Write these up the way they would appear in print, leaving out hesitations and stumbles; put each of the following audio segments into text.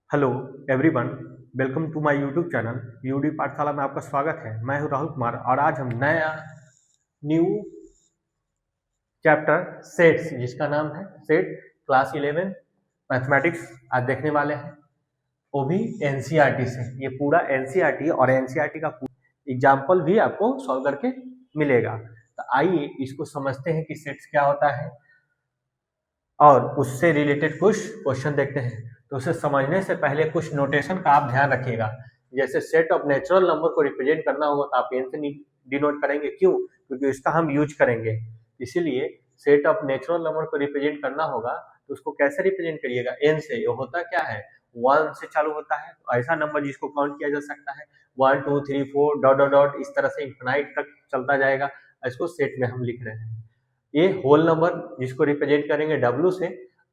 Hello everyone, welcome to my YouTube channel UD Pathshala में आपका स्वागत है। मैं हूं राहुल कुमार और आज हम नया न्यू चैप्टर सेट्स जिसका नाम है सेट क्लास 11 मैथमेटिक्स आज देखने वाले हैं, वो भी एनसीईआरटी से। ये पूरा एनसीईआरटी और एनसीईआरटी का एग्जाम्पल भी आपको सॉल्व करके मिलेगा। तो आइए इसको समझते हैं कि सेट्स क्या होता है और उससे रिलेटेड कुछ क्वेश्चन देखते हैं। तो उसे समझने से पहले कुछ नोटेशन का आप ध्यान रखिएगा। जैसे सेट ऑफ नेचुरल नंबर को रिप्रेजेंट करना होगा तो आप एन से डिनोट करेंगे, क्यों? क्योंकि इसका हम यूज करेंगे। इसीलिए सेट ऑफ नेचुरल नंबर को रिप्रेजेंट करना होगा तो उसको कैसे रिप्रेजेंट करिएगा? एन से। ये होता क्या है? 1 से चालू होता है, तो ऐसा नंबर जिसको काउंट किया जा सकता है 1 2 3 4 डॉट डॉट डॉट, इस तरह से इंफिनाइट तक चलता जाएगा। इसको सेट में हम लिख रहे हैं। ये होल नंबर जिसको रिप्रेजेंट करेंगे डब्ल्यू से।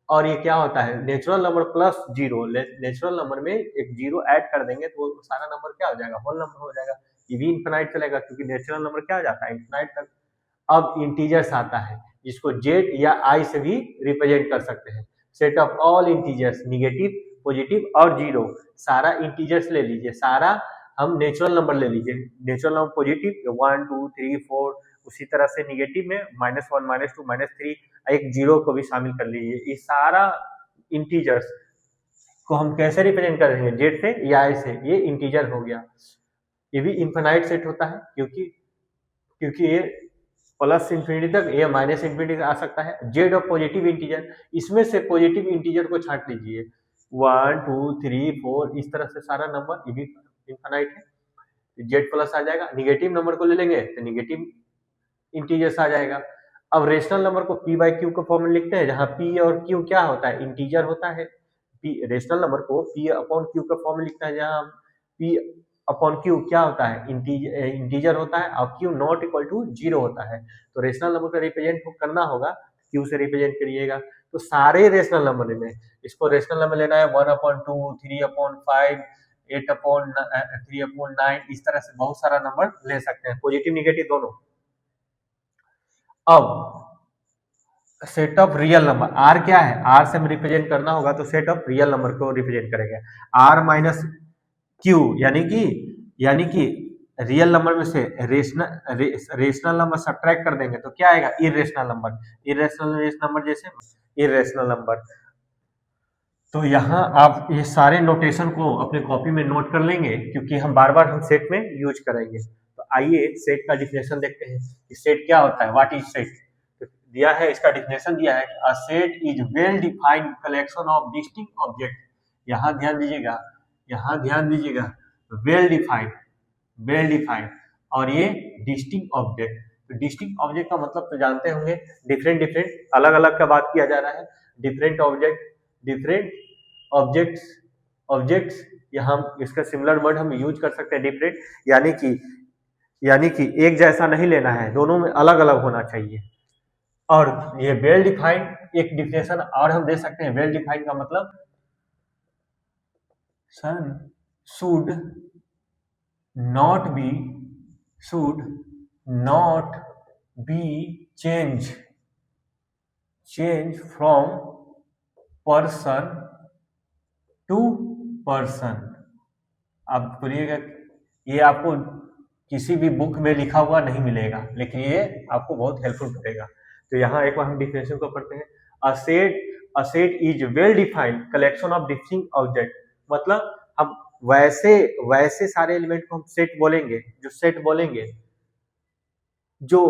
और ये क्या होता है? Natural number plus zero. Natural number में एक जीरो ऐड कर देंगे तो सारा नंबर क्या हो जाएगा? होल नंबर हो जाएगा। ये भी इनफिनाइट चलेगा क्योंकि नेचुरल नंबर क्या हो जाता है? इनफिनाइट तक। अब इंटीजर्स आता है जिसको जेड या आई से भी रिप्रेजेंट कर सकते हैं। Set of all integers, negative, positive और जीरो, सारा इंटीजर्स ले लीजिए। सारा हम नेचुरल नंबर ले लीजिए। नेचुरल नंबर पॉजिटिव 1 2 3 4, उसी तरह से निगेटिव में -1 -2 -3, एक जीरो को भी शामिल कर लीजिए। ये सारा इंटीजर्स को हम कैसे रिप्रेजेंट करेंगे? जेड से या आई से। ये इंटीजर हो गया। ये भी इनफिनाइट सेट होता है क्योंकि ये प्लस इंफिनिटी तक, ये माइनस इंफिनिटी आ सकता है। जेड और पॉजिटिव इंटीजर, इसमें से पॉजिटिव इंटीजर को छांट लीजिए। 1 2 3 4, इस तरह से सारा नंबर, ये भी इनफिनाइट है। जेड प्लस आ जाएगा। निगेटिव नंबर को ले लेंगे तो निगेटिव इंटीजर्स आ जाएगा। अब रेशनल नंबर को पी बाई क्यू के फॉर्म में लिखते हैं, जहां पी और क्यू क्या होता है? इंटीजर होता है। पी रेशनल नंबर को पी अपॉन क्यू के फॉर्म में लिखता है, जहां पी अपॉन क्यू क्या होता है? इंटीजर होता है और Q not equal to zero होता है। तो रेशनल नंबर को रिप्रेजेंट करना होगा, क्यू से रिप्रेजेंट करिएगा। तो सारे रेशनल नंबर में इसको रेशनल नंबर लेना है 1/2, 3/5, 8/3/9, इस तरह से बहुत सारा नंबर ले सकते हैं, पॉजिटिव निगेटिव दोनों। अब set of real number, R क्या है? आर से हम रिप्रेजेंट करना होगा तो सेट ऑफ रियल नंबर को रिप्रेजेंट करेंगे। आर माइनस क्यू, यानी कि रियल नंबर में से रेशनल नंबर सब्ट्रैक्ट कर देंगे तो क्या आएगा? Irrational number. इरेशनल नंबर जैसे इरेशनल नंबर। तो यहाँ आप ये सारे नोटेशन को अपने कॉपी में नोट कर लेंगे क्योंकि हम बार बार सेट में यूज करेंगे। तो आइए सेट का डिफिनेशन देखते हैं कि सेट क्या होता है। What is set? तो दिया है, इसका डिफिनेशन दिया है, a set is well defined collection of distinct object. यहाँ ध्यान दीजिएगा, वेल डिफाइंड और ये डिस्टिंक्ट ऑब्जेक्ट। तो डिस्टिंक्ट ऑब्जेक्ट का मतलब तो जानते होंगे, डिफरेंट अलग अलग का बात किया जा रहा है। डिफरेंट ऑब्जेक्ट्स यहाँ इसका सिमिलर वर्ड हम यूज कर सकते हैं, डिफरेंट, यानी कि एक जैसा नहीं लेना है, दोनों में अलग अलग होना चाहिए। और ये वेल डिफाइंड एक डिफिनेशन और हम दे सकते हैं। वेल डिफाइंड का मतलब sun should not be change from person to person. आप बोलिएगा ये आपको किसी भी बुक में लिखा हुआ नहीं मिलेगा, लेकिन ये आपको बहुत हेल्पफुल करेगा। तो यहाँ एक बार हम डिफिनेशन को पढ़ते हैं। A set is well defined collection of distinct object. मतलब हम वैसे सारे एलिमेंट को हम सेट बोलेंगे जो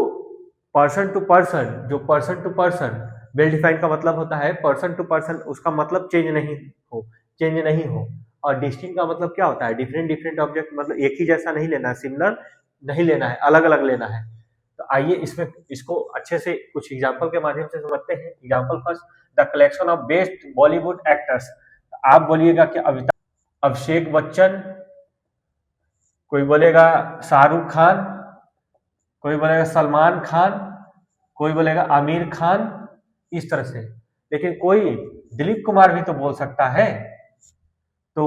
person to person. Well defined का मतलब होता है पर्सन टू पर्सन, उसका मतलब चेंज नहीं हो। और डिस्टिंक्ट का मतलब क्या होता है? डिफरेंट ऑब्जेक्ट, मतलब एक ही जैसा नहीं लेना है, सिमिलर नहीं लेना है, अलग अलग लेना है। तो आइए इसको अच्छे से कुछ एग्जांपल के माध्यम से समझते हैं। Example first, the collection of best Bollywood actors. आप बोलिएगा कि अभिषेक बच्चन, कोई बोलेगा शाहरुख खान, कोई बोलेगा सलमान खान, कोई बोलेगा आमिर खान, इस तरह से। लेकिन कोई दिलीप कुमार भी तो बोल सकता है। तो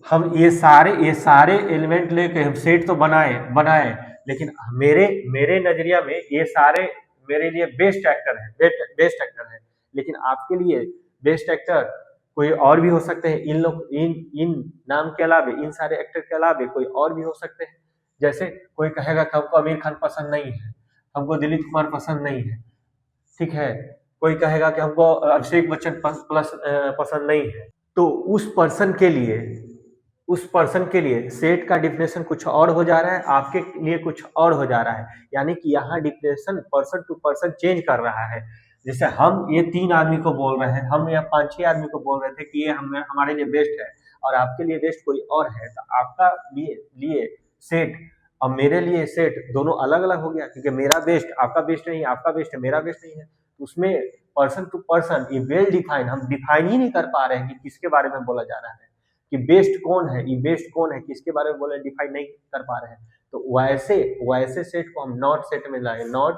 हम ये सारे एलिमेंट लेके हम सेट तो बनाए, लेकिन मेरे नजरिया में ये सारे मेरे लिए बेस्ट एक्टर है। लेकिन आपके लिए बेस्ट एक्टर कोई और भी हो सकते हैं, इन लोग इन नाम के अलावे, इन सारे एक्टर के अलावे कोई और भी हो सकते हैं। जैसे कोई कहेगा कि हमको आमिर खान पसंद नहीं है, हमको दिलीप कुमार पसंद नहीं है, ठीक है। कोई कहेगा कि हमको अभिषेक बच्चन पसंद नहीं है। तो उस पर्सन के लिए सेट का डिफिनेशन कुछ और हो जा रहा है, आपके लिए कुछ और हो जा रहा है। यानी कि यहाँ definition person to person change कर रहा है। जैसे हम ये 3 आदमी को बोल रहे हैं, हम यहाँ 5-6 आदमी को बोल रहे थे कि ये हमारे लिए बेस्ट है, और आपके लिए बेस्ट कोई और है, तो आपका लिए सेट और मेरे लिए सेट दोनों अलग अलग हो गया, क्योंकि मेरा बेस्ट आपका बेस्ट नहीं, आपका बेस्ट मेरा बेस्ट नहीं है। उसमें पर्सन टू पर्सन ये वेल डिफाइन, हम डिफाइन ही नहीं कर पा रहे हैं कि किसके बारे में बोला जा रहा है, कि बेस्ट कौन है, ये बेस्ट कौन है, किसके बारे में बोले, डिफाइन नहीं कर पा रहे हैं। तो वैसे सेट को हम नॉट सेट में लाए, नॉट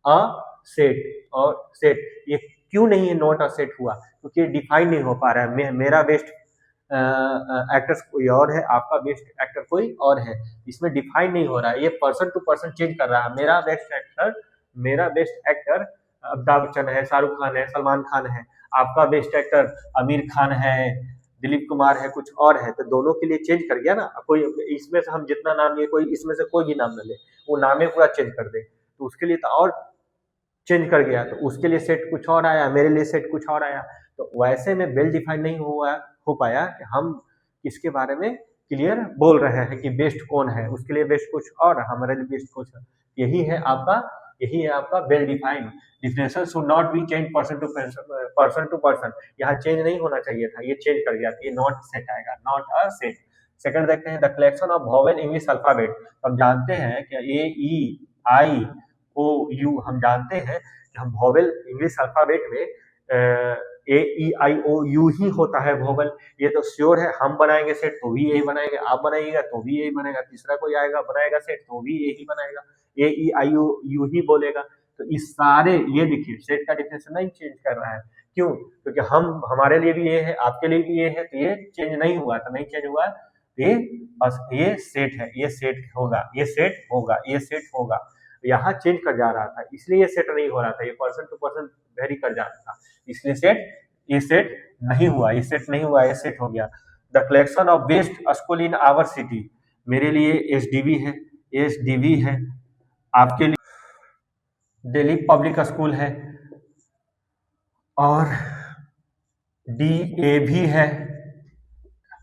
अ सेट। और सेट ये क्यों नहीं है नॉट अ सेट हुआ, क्योंकि डिफाइन नहीं हो पा रहा है। मेरा बेस्ट एक्टर कोई और है, आपका बेस्ट एक्टर कोई और है, इसमें डिफाइन नहीं हो रहा है, ये पर्सन टू पर्सन चेंज कर रहा है। मेरा बेस्ट एक्टर अमिताभ बच्चन है, शाहरुख खान है, सलमान खान है, आपका बेस्ट एक्टर आमिर खान है, दिलीप कुमार है, कुछ और है, तो दोनों के लिए चेंज कर गया ना। कोई इसमें से हम जितना नाम लिए, कोई इसमें से कोई भी नाम न ले, वो नामे पूरा चेंज कर दे, तो उसके लिए तो और चेंज कर गया, तो उसके लिए सेट कुछ और आया, मेरे लिए सेट कुछ और आया। तो वैसे में वेल डिफाइन नहीं हो पाया कि हम किसके बारे में क्लियर बोल रहे हैं कि बेस्ट कौन है, उसके लिए बेस्ट कुछ और, हमारे लिए बेस्ट कुछ। यही है आपका well defined. Definition should not be change person to person. यहाँ चेंज नहीं होना चाहिए था, ये चेंज कर गया, ये नॉट सेट आएगा, नॉट अ सेट। सेकंड देखते हैं, the collection of vowel English alphabet. हम जानते हैं कि A-E-I-O-U, हम जानते हैं कि हम वोवेल इंग्लिश अल्फाबेट में A-E-I-O-U ही होता है वोवेल, ये तो श्योर है। हम बनाएंगे सेट तो भी यही बनाएंगे, आप बनाइएगा तो भी यही बनेगा, तीसरा कोई आएगा बनाएगा सेट तो भी यही बनाएगा, A-E-I-O-U ही बोलेगा। तो इस सारे, ये देखिए सेट का डिफिनेशन नहीं चेंज कर रहा है, क्यों? क्योंकि हमारे लिए भी ये है, आपके लिए भी ये है, तो ये चेंज नहीं हुआ, तो नहीं चेंज हुआ, ये सेट है, ये सेट होगा, ये सेट होगा, ये सेट होगा। यहाँ चेंज कर जा रहा था, इसलिए ये सेट नहीं हो रहा था, ये पर्सन टू पर्सन वेरी कर जा रहा था, इसलिए ये सेट नहीं हुआ, ये सेट नहीं हुआ, ये सेट हो गया। The collection of best school in our city, मेरे लिए एसडीवी है, आपके लिए दिल्ली पब्लिक स्कूल है, और DAV है।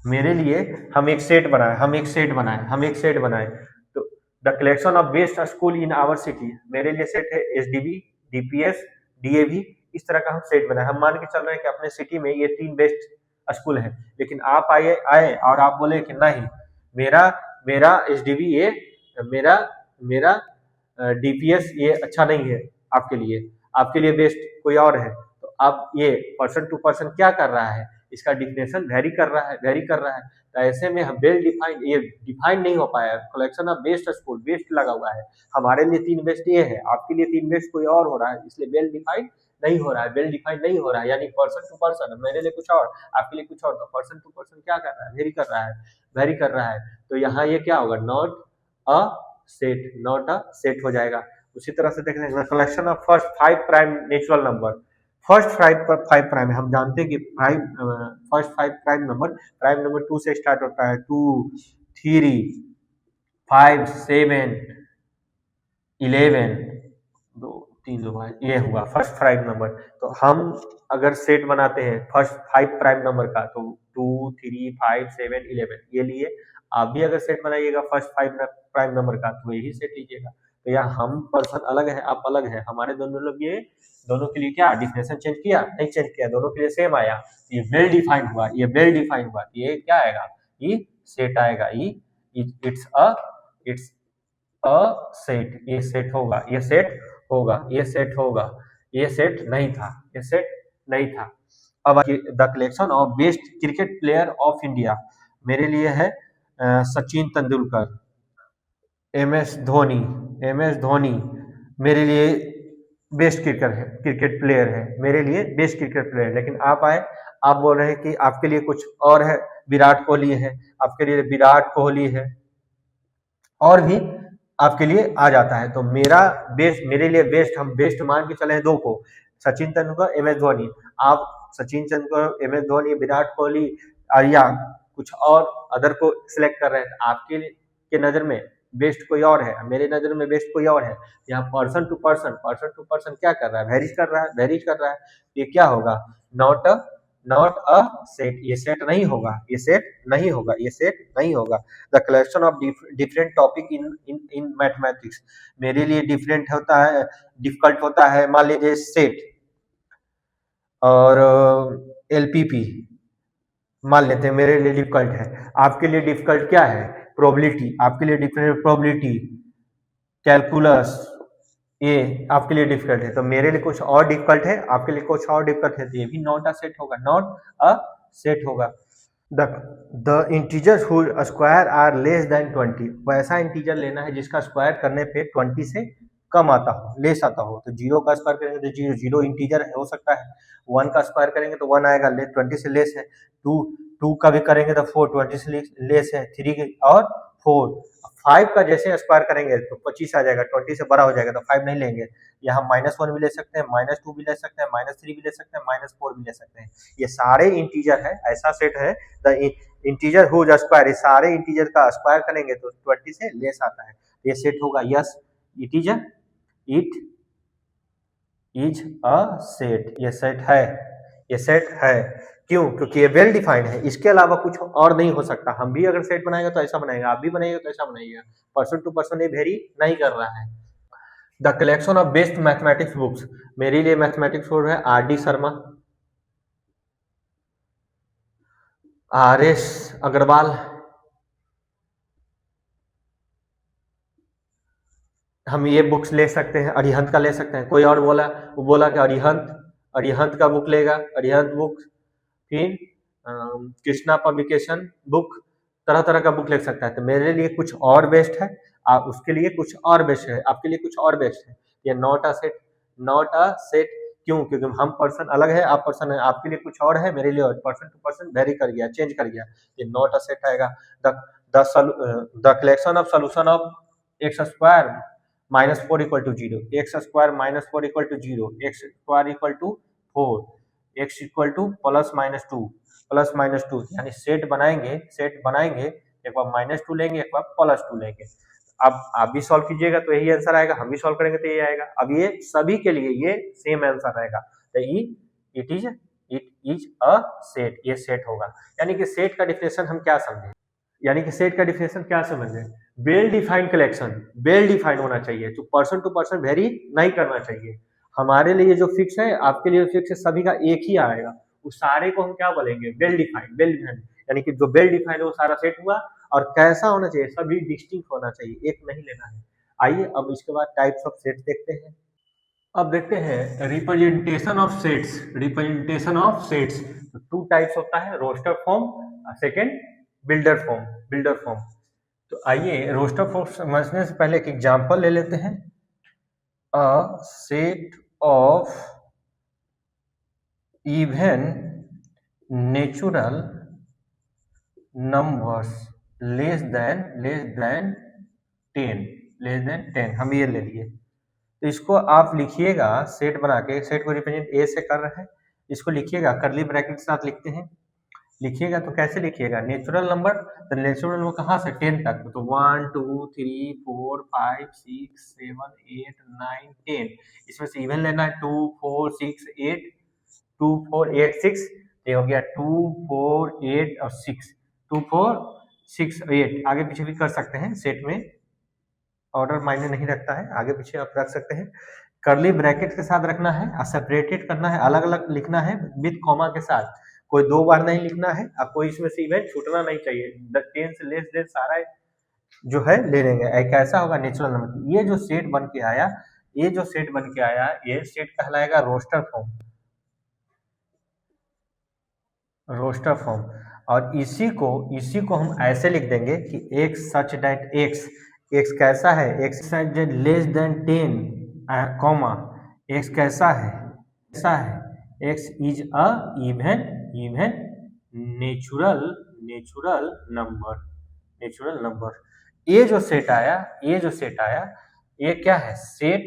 मेरे लिए हम एक सेट बनाए, तो the collection of best school in our city, मेरे लिए सेट है SDV, DPS, DAV, इस तरह का हम सेट बनाए। हम मान के चल रहे हैं कि अपने सिटी में ये 3 बेस्ट स्कूल है, लेकिन आप आए और आप बोले कि नहीं, मेरा SDV ये, मेरा DPS ये अच्छा नहीं है, आपके लिए बेस्ट कोई और है। तो अब ये पर्सन टू पर्सन क्या कर रहा है, इसका डिफिनेशन वेरी कर रहा है। तो ऐसे में हम वेल डिफाइंड, ये डिफाइन नहीं हो पाया। Collection of best school, best लगा हुआ है, हमारे लिए 3 बेस्ट ये है, आपके लिए 3 बेस्ट कोई और हो रहा है, इसलिए वेल डिफाइंड नहीं हो रहा है, यानी पर्सन टू पर्सन, मेरे लिए कुछ और, आपके लिए कुछ और। तो पर्सन टू पर्सन क्या कर रहा है, वेरी कर रहा है। तो यहाँ ये क्या होगा, नॉट अ सेट हो जाएगा। उसी तरह से देखते हैं, collection of first 5 prime natural number, first 5 prime, हम जानते हैं कि फर्स्ट 5 प्राइम नंबर 2 से स्टार्ट होता है, 2, 3, 5, 7, 11, 2, 3, ये हुआ फर्स्ट प्राइम नंबर। तो हम अगर सेट बनाते हैं फर्स्ट 5 प्राइम नंबर का, तो 2, 3, 5, 7, 11 ये लिए, आप भी अगर सेट बनाइएगा फर्स्ट 5 प्राइम नंबर का, तो यही सेट लीजिएगा। तो यहाँ हम पर्सन अलग है, आप अलग है, हमारे दोनों के लिए क्या डिफिनेशन चेंज किया, नहीं चेंज किया, दोनों के लिए सेम आया। ये वेल डिफाइंड हुआ, ये क्या आएगा, ये सेट आएगा, इट्स अ सेट, ये सेट होगा, ये सेट नहीं था। अब the collection of best cricket player of India, मेरे लिए है सचिन तेंदुलकर, MS धोनी मेरे लिए बेस्ट क्रिकेट प्लेयर है, मेरे लिए बेस्ट क्रिकेट प्लेयर। लेकिन आप बोल रहे हैं कि आपके लिए कुछ और है, विराट कोहली है, आपके लिए विराट कोहली है, और भी आपके लिए आ जाता है। तो मेरे लिए बेस्ट, हम बेस्ट मान के चले हैं 2 को, सचिन तेंदुलकर, MS धोनी। आप सचिन तेंदुलकर, MS धोनी, विराट कोहली और या कुछ और अदर को सिलेक्ट कर रहे हैं, आपके के नजर में बेस्ट कोई और है, मेरे नजर में बेस्ट कोई और है। यहाँ पर्सन टू पर्सन क्या कर रहा है, वेरीज कर रहा है। ये क्या होगा, नॉट अ सेट, ये सेट नहीं होगा, ये सेट नहीं होगा, ये सेट नहीं होगा। The collection of different topic in mathematics, मेरे लिए डिफरेंट होता है, डिफिकल्ट होता है, मान लीजिए सेट और LPP मान लेते हैं मेरे लिए डिफिकल्ट है, आपके लिए डिफिकल्ट क्या है, प्रोबेबिलिटी, आपके लिए डिफरेंट प्रोबेबिलिटी, कैलकुलस, ये आपके लिए डिफिकल्ट है, तो मेरे लिए कुछ और डिफिकल्ट है, आपके लिए कुछ और डिफिकल्ट है, तो ये भी नॉट अ सेट होगा, नॉट अ सेट होगा। The integers whose square are less than 20, वैसा इंटीजर लेना है जिसका स्क्वायर करने पे 20 से कम आता हो, लेस आता हो। तो 0 का स्क्वायर करेंगे तो 0 0 इंटीजर हो सकता है, 1 का स्क्वायर करेंगे तो 1 आएगा, 20 से लेस है, 2 का भी करेंगे तो 4 20 से लेस है, 3 और 4, 5 का जैसे स्क्वायर करेंगे तो 25 आ जाएगा, 20 से बड़ा हो जाएगा तो 5 नहीं लेंगे। यहाँ -1 भी ले सकते हैं, -2 भी ले सकते हैं, -3 भी ले सकते हैं, -4 भी ले सकते हैं। ये सारे इंटीजर है, ऐसा सेट है द इंटीजर हुज स्क्वायर, सारे इंटीजर का स्क्वायर करेंगे तो 20 से लेस आता है, ये सेट होगा। Yes it is a set, ये सेट है, ये सेट है। क्यों, क्योंकि ये वेल डिफाइंड है, इसके अलावा कुछ और नहीं हो सकता। हम भी अगर सेट बनाएगा तो ऐसा बनाएगा, आप भी बनाएगा तो ऐसा बनाएगा, पर्सन टू पर्सन ये वेरी नहीं कर रहा है। The collection of best mathematics books, मेरे लिए मैथमेटिक्स बुक है RD शर्मा, RS अग्रवाल, हम ये बुक्स ले सकते हैं, अरिहंत का ले सकते हैं। कोई और बोला, वो बोला कि अरिहंत का बुक लेगा, अरिहंत बुक, फिर कृष्णा पब्लिकेशन बुक, तरह तरह का बुक ले सकता है। तो मेरे लिए कुछ और बेस्ट है, उसके लिए कुछ और बेस्ट है, आपके लिए कुछ और बेस्ट है। ये नॉट अ सेट, क्यों, क्योंकि हम पर्सन अलग है, आप पर्सन है, आपके लिए कुछ और है, मेरे लिए पर्सन टू पर्सन वेरी कर गया, चेंज कर गया, ये नॉट अ सेट आएगा। The collection of solution of X square -4 equal to 0, X square -4 equal to 0, X square equal to 4, X equal to +-2 यानी सेट बनाएंगे, एक बार -2 लेंगे, एक बार +2 लेंगे। अब आप भी सॉल्व कीजिएगा तो यही आंसर आएगा, हम भी सॉल्व करेंगे तो यही आएगा। अब ये सभी के लिए ये सेम आंसर रहेगा, तो इट इज अ सेट, ये सेट होगा। यानी कि सेट का डिफिनेशन हम क्या समझे, यानी कि सेट का डिफिनेशन क्या समझे, well defined collection, well defined होना चाहिए, तो पर्सन टू पर्सन वेरी नहीं करना चाहिए। हमारे लिए जो फिक्स है, आपके लिए फिक्स है, सभी का एक ही आएगा, उस सारे को हम क्या बोलेंगे, वेल डिफाइंड, यानी कि जो वेल डिफाइंड है वो सारा सेट हुआ। और कैसा होना चाहिए, सभी डिस्टिंक्ट होना चाहिए, एक नहीं लेना है। आइए अब इसके बाद टाइप्स ऑफ सेट देखते हैं। अब देखते हैं रिप्रेजेंटेशन ऑफ सेट्स, तो 2 टाइप्स होता है, roster form, second builder form. तो आइए रोस्टर फॉर्म समझने से पहले एक एग्जांपल ले लेते हैं। A set of even natural numbers less than 10, हम ये ले लिए। तो इसको आप लिखिएगा, सेट बना के, सेट को रिप्रेजेंट ए से कर रहे हैं, इसको लिखिएगा कर्ली ब्रैकेट के साथ लिखते हैं। लिखिएगा तो कैसे लिखिएगा, नेचुरल नंबर, तो नेचुरल नंबर कहाँ से, 10 तक, तो 1 2 3 4 5 6 7 8 9 10, इसमें से इवन लेना है 2 4 6 8, 2 4 8 6, ये हो गया 2 4 8 और 6, 2 4 6 8, आगे पीछे भी कर सकते हैं, सेट में ऑर्डर मायने नहीं रखता है, आगे पीछे आप रख सकते हैं। कर्ली ब्रैकेट के साथ रखना है और सेपरेटेड करना है, अलग अलग लिखना है विद कॉमा के साथ, कोई 2 बार नहीं लिखना है, और कोई इसमें से इवेंट छूटना नहीं चाहिए। 10 से लेस देन सारा जो है ले लेंगे। एक ऐसा होगा नेचुरल नंबर, ये जो सेट बन के आया, ये सेट कहलाएगा रोस्टर फॉर्म। और इसी को हम ऐसे लिख देंगे कि x सच दैट x कैसा है, x less than 10 comma, x कैसा है, x is a even natural number. ये जो सेट आया, ये क्या है, set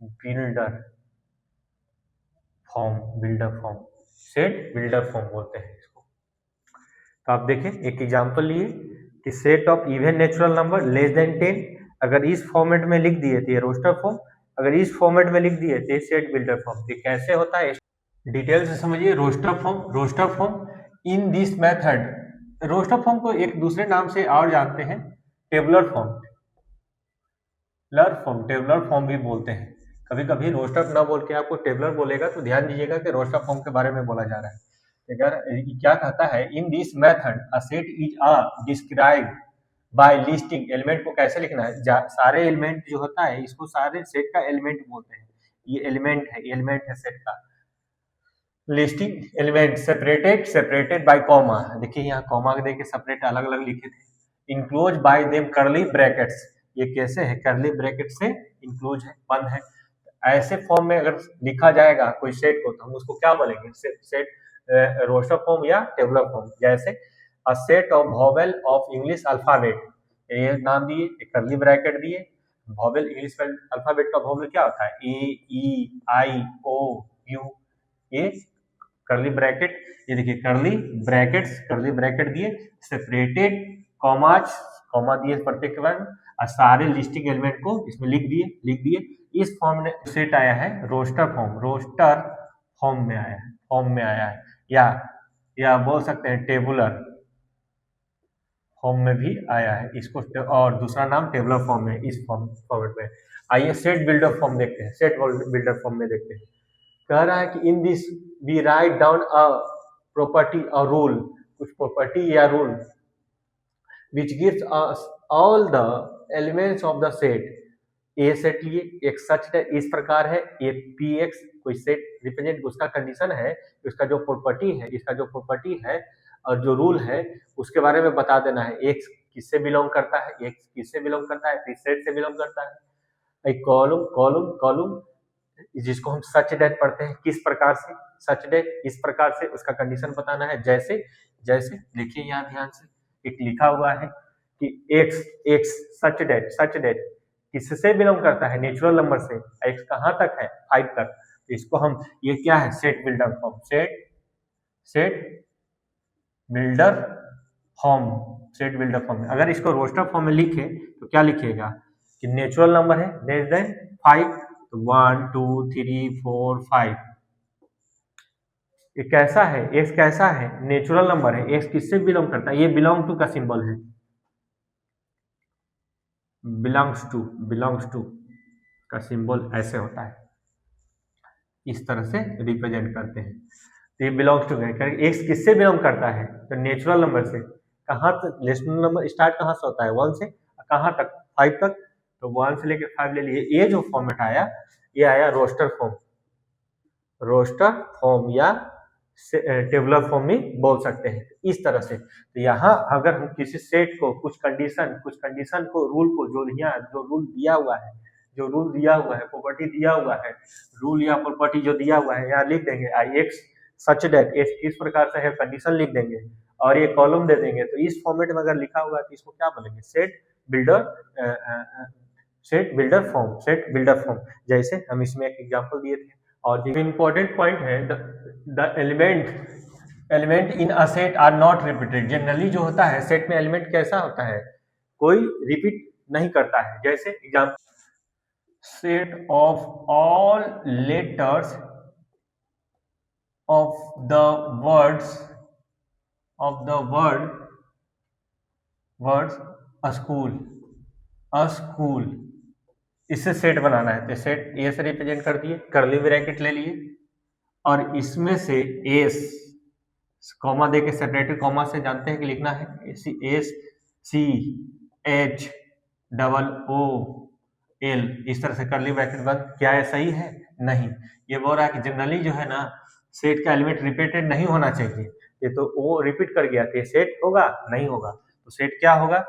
builder form. Set builder form बोलते हैं इसको। तो आप देखें एक एग्जांपल लिए कि set of even natural number less than 10, अगर इस फॉर्मेट में लिख दिए तो ये रोस्टर फॉर्म, अगर इस फॉर्मेट में लिख दिए तो ये सेट बिल्डर फॉर्म। ये कैसे होता है डिटेल से समझिए। Roster form in this method, roster form को एक दूसरे नाम से और जानते हैं टेबुलर फॉर्म, टेबुलर फॉर्म भी बोलते हैं। कभी कभी रोस्टर ना बोल के आपको टेबुलर बोलेगा तो ध्यान दीजिएगा कि रोस्टर फॉर्म के बारे में बोला जा रहा है। अगर क्या कहता है, इन this method a set is describe by listing, element को कैसे लिखना है, सारे एलिमेंट जो होता है इसको सारे सेट का एलिमेंट बोलते हैं। ये एलिमेंट है सेट का। Listing element separated by comma, देखिए यहाँ कॉमा दे के सेपरेट अलग अलग लिखे थे। Enclose by them curly brackets, ये कैसे है, कर्ली ब्रैकेट से इनक्लोज है, बंद है। ऐसे फॉर्म में अगर लिखा जाएगा कोई सेट को तो हम उसको क्या बोलेंगे, सेट रोस्टर फॉर्म या टेबुलर फॉर्म। जैसे a set of vowel of English alphabet, ये नाम दिए, एक कर्ली ब्रैकेट दिए। वोवेल इंग्लिश अल्फाबेट का वोवेल क्या होता है, ए ई आई ओ यू, ये कर्ली ब्रैकेट, ये देखिए कर्ली ब्रैकेट दिए, सेपरेटेड कॉमा दिए प्रत्येक बार, और सारे लिस्टिंग एलिमेंट को इसमें लिख दिए। इस फॉर्म में सेट आया है रोस्टर फॉर्म में आया है, या बोल सकते हैं टेबुलर फॉर्म में भी आया है इसको, और दूसरा नाम टेबुलर फॉर्म में, इस फॉर्मेट में। आइए सेट बिल्डर फॉर्म देखते हैं। सेट बिल्डर फॉर्म में देखते हैं, कह रहा है कि in this we write down a property और रूल, कुछ प्रॉपर्टी या rule which gives us all the elements of the set. A set लिए, एक सच है इस प्रकार है, ये पी एक्स कोई सेट रिप्रेजेंट, उसका कंडीशन है, उसका जो प्रॉपर्टी है और जो रूल है उसके बारे में बता देना है। एक्स किससे बिलोंग करता है, किस सेट से बिलोंग करता है। एक कॉलम जिसको हम सच डेट पढ़ते हैं, किस प्रकार से सच डेट, इस प्रकार से उसका कंडीशन बताना है। जैसे देखिए यहाँ ध्यान से एक लिखा हुआ है कि एक्स सच डेट किससे बिलोंग करता है, नेचुरल नंबर से। एक्स कहाँ तक है, 5 तक। तो इसको हम, ये क्या है, सेट बिल्डर फॉर्म में। अगर इसको रोस्टर फॉर्म में लिखे तो क्या लिखिएगा कि नेचुरल नंबर है लेस देन 5, तो 1 2 3 4 5। ये कैसा है, एक्स कैसा है, नेचुरल नंबर है। एक्स किससे बिलोंग करता है, ये बिलोंग टू का सिंबल है, बिलोंग्स टू का सिंबल ऐसे होता है, इस तरह से रिप्रेजेंट करते हैं। तो ये बिलोंग्स टू है, एक्स किससे बिलोंग करता है, तो नेचुरल नंबर से। कहाँ तक, नेचुरल नंबर स्टार्ट कहाँ से होता है, 1 से, कहाँ तक, 5 तक। तो 1 से लेकर 5 ले लिए। ये जो फॉर्मेट आया, ये आया रोस्टर फॉर्म या टेबुलर फॉर्म में बोल सकते हैं, इस तरह से। तो यहाँ अगर हम किसी सेट को कुछ कंडीशन को, रूल को, जो रूल दिया हुआ है, प्रॉपर्टी दिया हुआ है, रूल या प्रॉपर्टी जो दिया हुआ है, यहाँ लिख देंगे आई एक्स सच डेट, एक्स किस प्रकार से है, कंडीशन लिख देंगे और ये कॉलम दे देंगे। तो इस फॉर्मेट में अगर लिखा हुआ है तो इसको क्या बोलेंगे, सेट बिल्डर फॉर्म। जैसे हम इसमें एक एग्जांपल दिए थे। और जो इम्पोर्टेंट पॉइंट है, the element in a set are not repeated. Generally जो होता है सेट में एलिमेंट कैसा होता है, कोई रिपीट नहीं करता है। जैसे example, set of all letters of the words a school, इससे सेट बनाना है। तो सेट ए से रिप्रेजेंट कर दिए, कर्ली ब्रैकेट ले लिए, और इसमें से एस कॉमा दे के सेपरेटेड कॉमा से जानते हैं कि लिखना है S C H double O L, इस तरह से कर्ली ब्रैकेट बंद। क्या है, सही है, नहीं। ये बोल रहा है कि जनरली जो है ना, सेट का एलिमेंट रिपीटेड नहीं होना चाहिए। ये तो वो रिपीट कर गया, तो ये सेट होगा, नहीं होगा। तो सेट क्या होगा,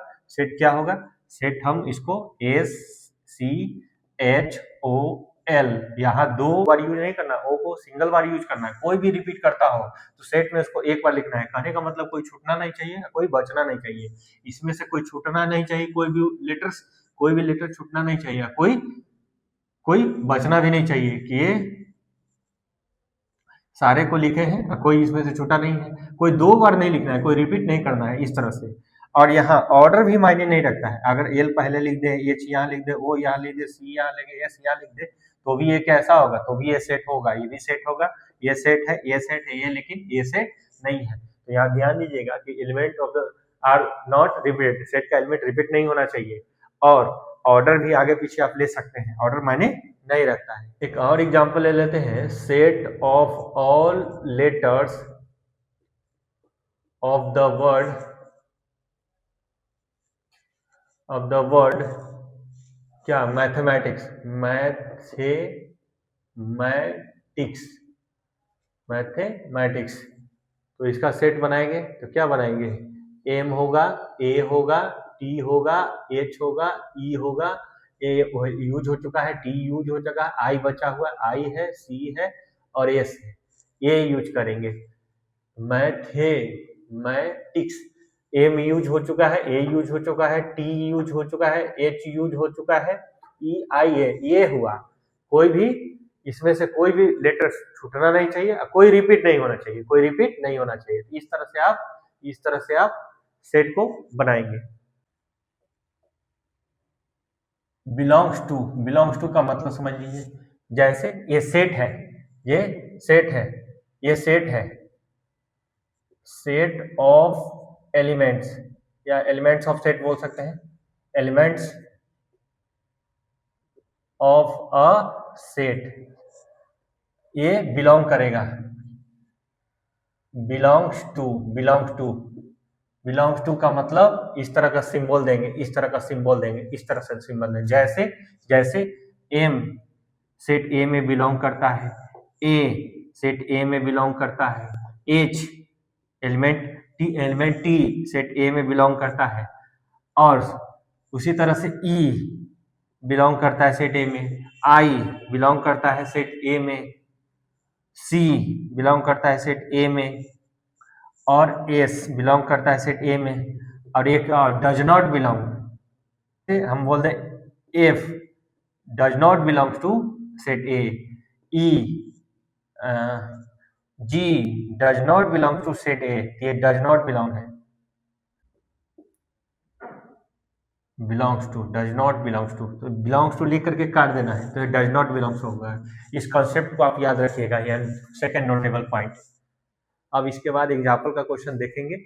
सेट हम इसको S C H O L, यहाँ 2 बार यूज नहीं करना, ओ को सिंगल बार यूज करना है। कोई भी रिपीट करता हो तो सेट में उसको एक बार लिखना है। कहने का मतलब कोई छूटना नहीं चाहिए, कोई बचना नहीं चाहिए, इसमें से कोई छूटना नहीं चाहिए, कोई भी लेटर छूटना नहीं चाहिए, कोई बचना भी नहीं चाहिए कि सारे को लिखे हैं, कोई इसमें से छूटा नहीं है, कोई 2 बार नहीं लिखना है, कोई रिपीट नहीं करना है, इस तरह से। और यहाँ ऑर्डर भी मायने नहीं रखता है, अगर एल पहले लिख दे, एच यहाँ लिख दे, ओ यहाँ लिख दे, सी यहाँ लिख दे, एस यहाँ लिख दे, तो भी ये कैसा होगा, तो भी ये सेट होगा, ये भी सेट होगा, ये सेट है, ये सेट है, ये लेकिन ये सेट नहीं है। तो यहाँ ध्यान दीजिएगा कि element of the are not repeat, set का एलिमेंट रिपीट नहीं होना चाहिए। और ऑर्डर भी आगे पीछे आप ले सकते हैं, ऑर्डर मायने नहीं रखता है। एक और एग्जांपल ले लेते हैं, set of all letters of the word क्या, मैथमेटिक्स, मैथमेटिक्स। तो इसका सेट बनाएंगे तो क्या बनाएंगे, एम होगा, ए होगा, टी होगा, एच होगा, ई होगा, ए यूज हो चुका है, टी यूज हो चुका है, आई बचा हुआ, आई है, सी है और एस है, ये यूज करेंगे। मैथमेटिक्स, एम यूज हो चुका है, ए यूज हो चुका है, टी यूज हो चुका है, एच यूज हो चुका है, ई आई है, ये हुआ। कोई भी इसमें से कोई भी लेटर छूटना नहीं चाहिए, कोई रिपीट नहीं होना चाहिए, कोई रिपीट नहीं होना चाहिए। इस तरह से आप सेट को बनाएंगे। बिलोंग्स टू का मतलब समझ लीजिए, जैसे ये सेट है, ये सेट है, ये सेट है, सेट ऑफ एलिमेंट्स या एलिमेंट्स ऑफ सेट बोल सकते हैं, एलिमेंट्स ऑफ अ सेट, ये बिलोंग करेगा, बिलोंग्स टू का मतलब इस तरह का सिंबल देंगे, इस तरह का सिंबल देंगे, इस तरह से सिंबल देंगे, जैसे एम सेट ए में बिलोंग करता है, ए सेट ए में बिलोंग करता है, एच एलिमेंट टी सेट ए में बिलोंग करता है, और उसी तरह से ई बिलोंग करता है सेट ए में, आई बिलोंग करता है सेट ए में, सी बिलोंग करता है सेट ए में, और एस बिलोंग करता है सेट ए में, और एक और डज नॉट बिलोंग, हम बोलते हैं F does not belongs to set A, E G does not belong to set A, ये डज नॉट बिलोंग है, बिलोंग्स टू तो बिलोंग्स टू लिख करके काट देना है, तो ये डज नॉट बिलोंग्स होगा। इस कॉन्सेप्ट को आप याद रखिएगा, यानी सेकंड नोटेबल पॉइंट। अब इसके बाद एग्जाम्पल का क्वेश्चन देखेंगे।